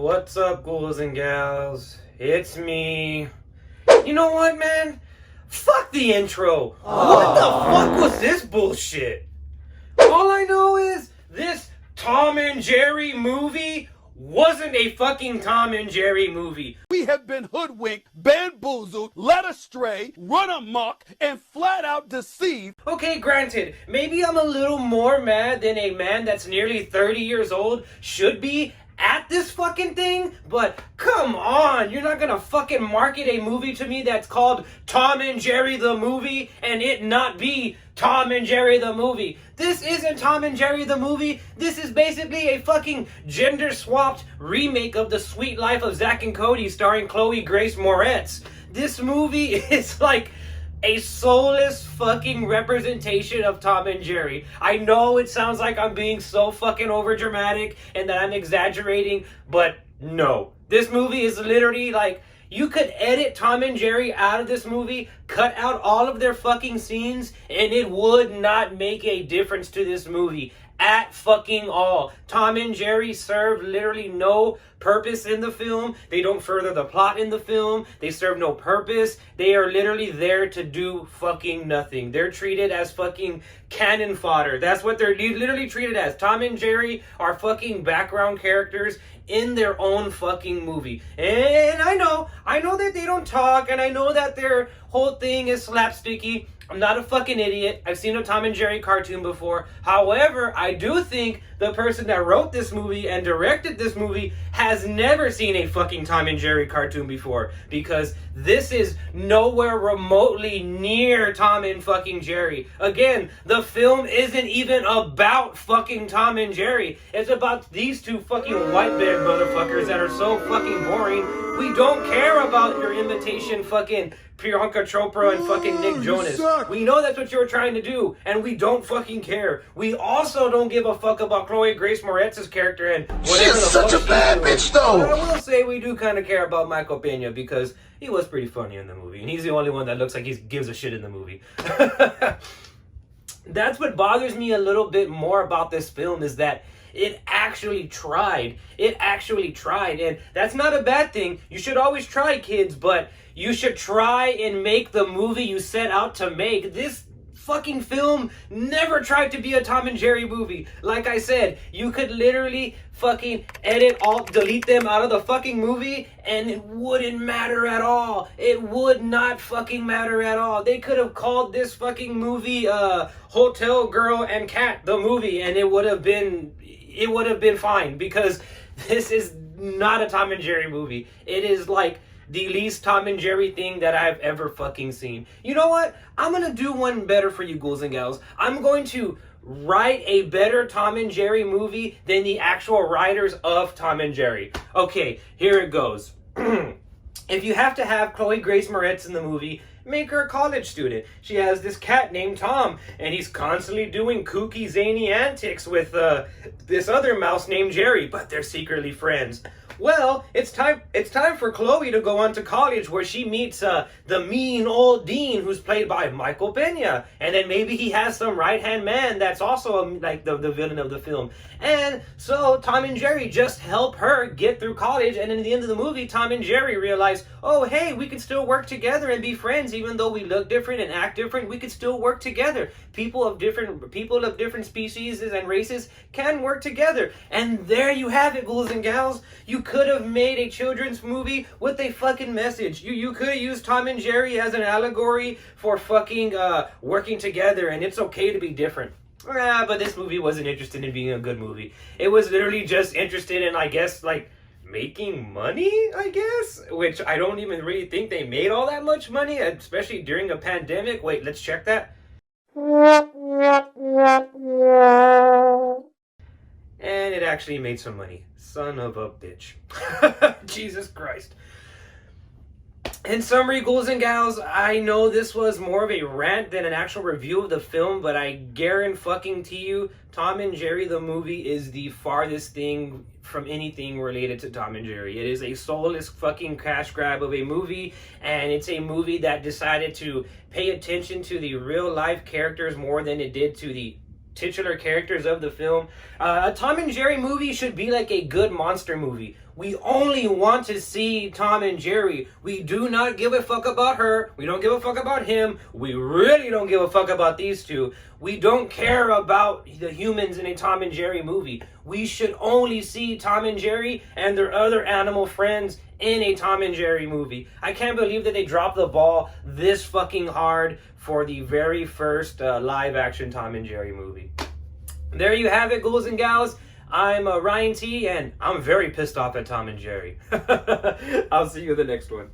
What's up, ghouls and gals? It's me. You know what, man? Fuck the intro. What the fuck was this bullshit? All I know is this Tom and Jerry movie wasn't a fucking Tom and Jerry movie. We have been hoodwinked, bamboozled, led astray, run amok, and flat out deceived. Okay, granted, maybe I'm a little more mad than a man that's nearly 30 years old should be at this fucking thing, but come on, you're not gonna fucking market a movie to me that's called Tom and Jerry the movie and it not be Tom and Jerry the movie. This isn't Tom and Jerry the movie. This is basically a fucking gender-swapped remake of The Sweet Life of Zack and Cody starring Chloe Grace Moretz. This movie is like a soulless fucking representation of Tom and Jerry. I know it sounds like I'm being so fucking overdramatic and that I'm exaggerating, but no. This movie is literally like, you could edit Tom and Jerry out of this movie, cut out all of their fucking scenes, and it would not make a difference to this movie at fucking all. Tom and Jerry serve literally no purpose in the film. They don't further the plot in the film. They serve no purpose. They are literally there to do fucking nothing. They're treated as fucking cannon fodder. That's what they're literally treated as. Tom and Jerry are fucking background characters in their own fucking movie. And I know that they don't talk, and I know that their whole thing is slapsticky. I'm not a fucking idiot. I've seen a Tom and Jerry cartoon before. However, I do think the person that wrote this movie and directed this movie has never seen a fucking Tom and Jerry cartoon before, because this is nowhere remotely near Tom and fucking Jerry. Again, the film isn't even about fucking Tom and Jerry. It's about these two fucking white bed motherfuckers that are so fucking boring. We don't care about your imitation fucking Priyanka Chopra and fucking Nick Jonas. We know that's what you were trying to do, and we don't fucking care. We also don't give a fuck about Chloe Grace Moretz's character and whatever She's the such fuck a bad bitch, though. But I will say we do kind of care about Michael Pena because he was pretty funny in the movie, and he's the only one that looks like he gives a shit in the movie. That's what bothers me a little bit more about this film, is that it actually tried. It actually tried, and that's not a bad thing. You should always try, kids, but you should try and make the movie you set out to make. This fucking film never tried to be a Tom and Jerry movie. Like I said, you could literally fucking delete them out of the fucking movie and it wouldn't matter at all. It would not fucking matter at all. They could have called this fucking movie Hotel Girl and Cat the movie, and it would have been fine, because this is not a Tom and Jerry movie. It is like the least Tom and Jerry thing that I've ever fucking seen. You know what? I'm gonna do one better for you ghouls and gals. I'm going to write a better Tom and Jerry movie than the actual writers of Tom and Jerry. Okay, here it goes. If you have to have Chloe Grace Moretz in the movie, make her a college student. She has this cat named Tom, and he's constantly doing kooky, zany antics with this other mouse named Jerry, but they're secretly friends. Well, it's time for Chloe to go on to college, where she meets the mean old dean, who's played by Michael Pena, and then maybe he has some right-hand man that's also like the villain of the film. And so Tom and Jerry just help her get through college, and in the end of the movie, Tom and Jerry realize, oh hey, we can still work together and be friends, even though we look different and act different. We can still work together. People of different species and races can work together. And there you have it, ghouls and gals. You could have made a children's movie with a fucking message. You could have used Tom and Jerry as an allegory for fucking working together, and it's okay to be different. But this movie wasn't interested in being a good movie. It was literally just interested in, I guess, like, making money, I guess? Which I don't even really think they made all that much money, especially during a pandemic. Wait, let's check that. And it actually made some money. Son of a bitch. Jesus Christ. In summary, ghouls and gals, I know this was more of a rant than an actual review of the film, but I guarantee you, Tom and Jerry the movie is the farthest thing from anything related to Tom and Jerry. It is a soulless fucking cash grab of a movie, and it's a movie that decided to pay attention to the real life characters more than it did to the titular characters of the film. A Tom and Jerry movie should be like a good monster movie, We only want to see Tom and Jerry. We do not give a fuck about her. We don't give a fuck about him. We really don't give a fuck about these two. We don't care about the humans in a Tom and Jerry movie. We should only see Tom and Jerry and their other animal friends in a Tom and Jerry movie. I can't believe that they dropped the ball this fucking hard for the very first live action Tom and Jerry movie. There you have it, ghouls and gals. I'm Ryan T, and I'm very pissed off at Tom and Jerry. I'll see you in the next one.